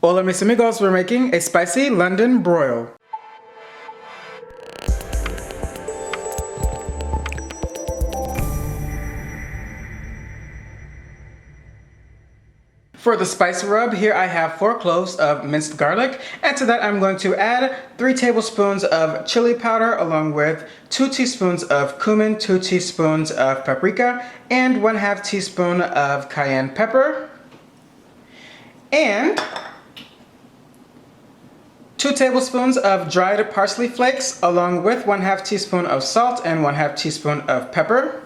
Hola mis amigos, we're making a spicy London broil. For the spice rub, here I have 4 cloves of minced garlic, and to that I'm going to add 3 tablespoons of chili powder along with 2 teaspoons of cumin, 2 teaspoons of paprika, and 1/2 teaspoon of cayenne pepper, and 2 tablespoons of dried parsley flakes along with 1/2 teaspoon of salt and 1/2 teaspoon of pepper.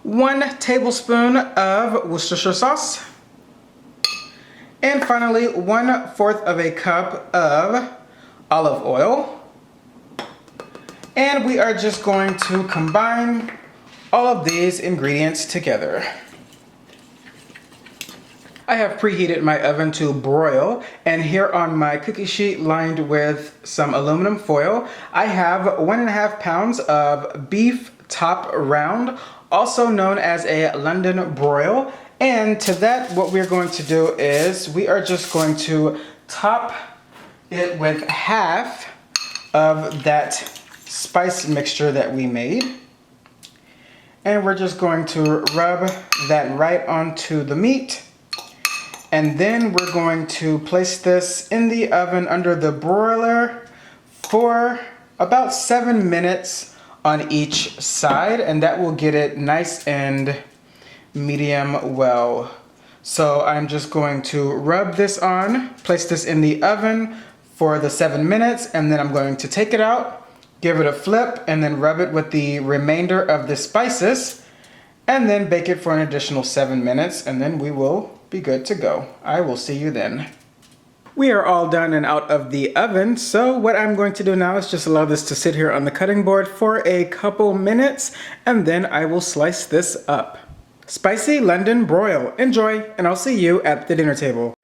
1 tablespoon of Worcestershire sauce. And finally, 1/4 of a cup of olive oil. And we are just going to combine all of these ingredients together. I have preheated my oven to broil, and here on my cookie sheet lined with some aluminum foil, I have 1.5 pounds of beef top round, also known as a London broil. And to that, what we're going to do is we are just going to top it with half of that spice mixture that we made. And we're just going to rub that right onto the meat. And then we're going to place this in the oven under the broiler for about 7 minutes on each side, and that will get it nice and medium well. So I'm just going to rub this on, place this in the oven for the 7 minutes, and then I'm going to take it out, give it a flip, and then rub it with the remainder of the spices, and then bake it for an additional 7 minutes, and then we will be good to go. I will see you then. We are all done and out of the oven, so what I'm going to do now is just allow this to sit here on the cutting board for a couple minutes, and then I will slice this up. Spicy London broil. Enjoy, and I'll see you at the dinner table.